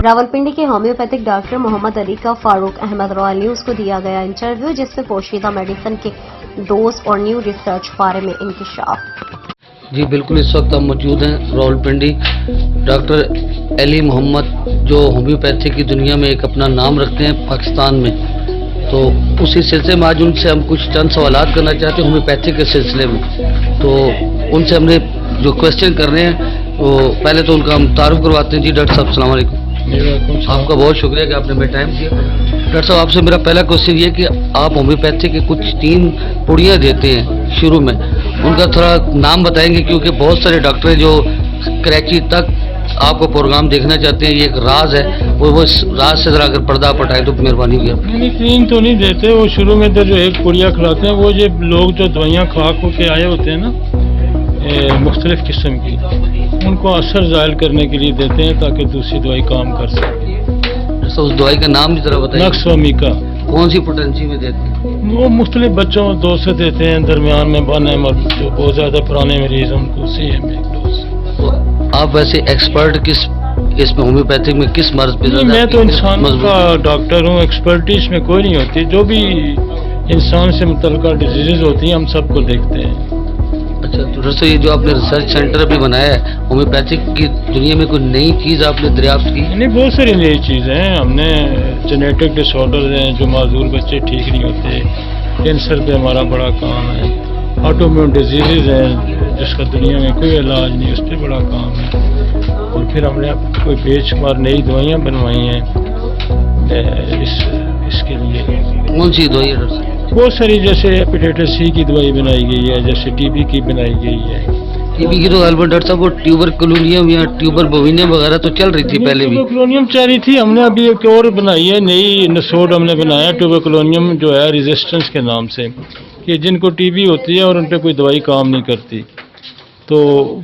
रावलपिंडी के homeopathic doctor Mohammad Ali का Farooq Ahmad royal news को दिया गया इंटरव्यू, जिसमें पोशीदा मेडिसिन के डोज और न्यू रिसर्च बारे में इंकिशाफ। जी बिल्कुल, इस वक्त हम मौजूद हैं रावलपिंडी। डॉक्टर अली मोहम्मद जो होम्योपैथी की दुनिया में एक अपना नाम रखते हैं पाकिस्तान में, तो उसी सिलसिले में आज उनसे हम कुछ चंद सवालात करना चाहते हैं होम्योपैथी के सिलसिले में। तो उनसे हमने जो क्वेश्चन करने हैं वो पहले तो उनका हम तारुफ करवाते हैं। जी डॉक्टर साहब अस्सलाम वालेकुम। आपका बहुत शुक्रिया कि आपने मेरा टाइम दिया। डॉक्टर साहब आपसे मेरा पहला क्वेश्चन ये कि आप होम्योपैथी के कुछ 3 पुड़ियाँ देते हैं शुरू में, उनका थोड़ा नाम बताएंगे, क्योंकि बहुत सारे डॉक्टर हैं जो कराची तक आपका प्रोग्राम देखना चाहते हैं। ये एक राज है, वो राज से जरा अगर पर्दा पटाए तो मेहरबानी होगी आपकी। नहीं, 3 तो नहीं देते, वो शुरू में तो जो एक पुड़िया खिलाते हैं, वो ये लोग जो दवाइयाँ खा के आए होते हैं ना मुख्तलिफ किस्म की, उनको असर ज़ाहिर करने के लिए देते हैं ताकि दूसरी दवाई काम कर सके। तो उस दवाई का नाम भी जरा बताइए। नक्सवामिका। कौन सी पोटेंसी में देते हैं? वो मुख्तलिफ बच्चों 2 से देते हैं, दरमियान में 1 ml, और जो बहुत ज़्यादा पुराने मरीज हैं उनको 3 ml एक डोज। तो आप वैसे एक्सपर्ट किस इसमें होम्योपैथिक में किस मर्ज पे? मैं तो इंसान का डॉक्टर हूँ, एक्सपर्टीज में कोई नहीं होती। जो भी इंसान से मुतल्लिका डिजीज़ होती हैं हम सबको देखते हैं। अच्छा, तो दोस्तों ये जो आपने रिसर्च सेंटर अभी बनाया है होम्योपैथिक की दुनिया में, कोई नई चीज़ आपने दरियाफ्त की? नहीं, बहुत सारी नई चीज़ें हैं। हमने जेनेटिक डिसऑर्डर हैं, जो माजूर बच्चे ठीक नहीं होते, कैंसर पे हमारा बड़ा काम है, ऑटोइम्यून डिजीज़ हैं जिसका दुनिया में कोई इलाज नहीं, उस पर बड़ा काम है। और फिर हमने कोई बेशुमार नई दवाइयाँ बनवाई हैं इसके लिए। कौन सी दवाई है डॉक्टर साहब? बहुत सारी, जैसे हेपेटाइटिस सी की दवाई बनाई गई है, जैसे टीबी की बनाई गई है। टीबी की तो गलबन डॉक्टर साहब वो ट्यूबरकुलोनियम या ट्यूबर बोविनियम वगैरह तो चल रही थी पहले भी। ट्यूबरकुलोनियम चल रही थी, हमने अभी एक और बनाई है, नई नसोड हमने बनाया ट्यूबरकुलोनियम जो है रेजिस्टेंस के नाम से, कि जिनको टीबी होती है और उन पर कोई दवाई काम नहीं करती, तो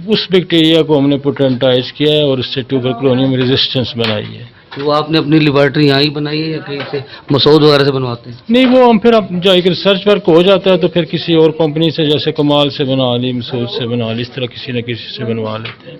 उस बैक्टीरिया को हमने पोटेंटाइज किया है और उससे ट्यूबरकुलोनियम रेजिस्टेंस बनाई है। तो वो आपने अपनी लेबॉर्ट्री यहाँ ही बनाई है या कहीं से मसूद वगैरह से बनवाते हैं? नहीं, वो हम फिर जो एक रिसर्च वर्क हो जाता है तो फिर किसी और कंपनी से, जैसे कमाल से बना ली, मसूद से बना ली, इस तरह किसी न किसी से बनवा लेते हैं।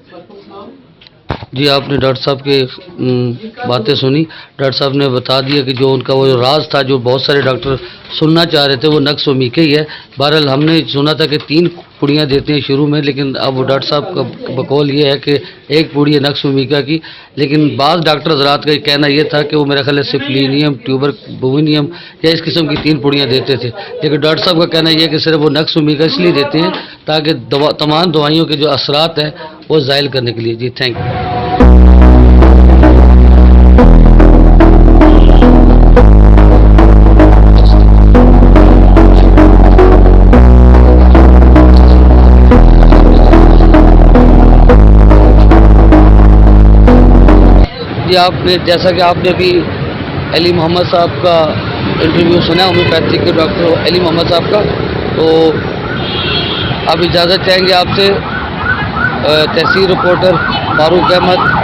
जी आपने डॉक्टर साहब के बातें सुनी। डॉक्टर साहब ने बता दिया कि जो उनका वो राज था जो बहुत सारे डॉक्टर सुनना चाह रहे थे, वो नक्सवामिका ही है। बहरहाल हमने सुना था कि 3 पुड़ियाँ देते हैं शुरू में, लेकिन अब वो डॉक्टर साहब का बकौल ये है कि 1 पुड़ी है नक्सवामिका की। लेकिन बाज़ डॉक्टर हज़रात का कहना ये था कि वो मेरा ख्याल है सिप्लीनियम, ट्यूबर बोविनियम या इस किस्म की 3 पुड़ियाँ देते थे। लेकिन डॉक्टर साहब का कहना यह है कि सिर्फ वो नक्सवामिका इसलिए देते हैं ताकि तमाम दवाइयों के जो असरात हैं वो ज़ाहिर करने के लिए। जी थैंक यू। आपने जैसा कि आपने अभी अली मोहम्मद साहब का इंटरव्यू सुना, होम्योपैथिक के डॉक्टर अली मोहम्मद साहब का, तो अब इजाज़त चाहेंगे आपसे तहसील रिपोर्टर फारूक अहमद।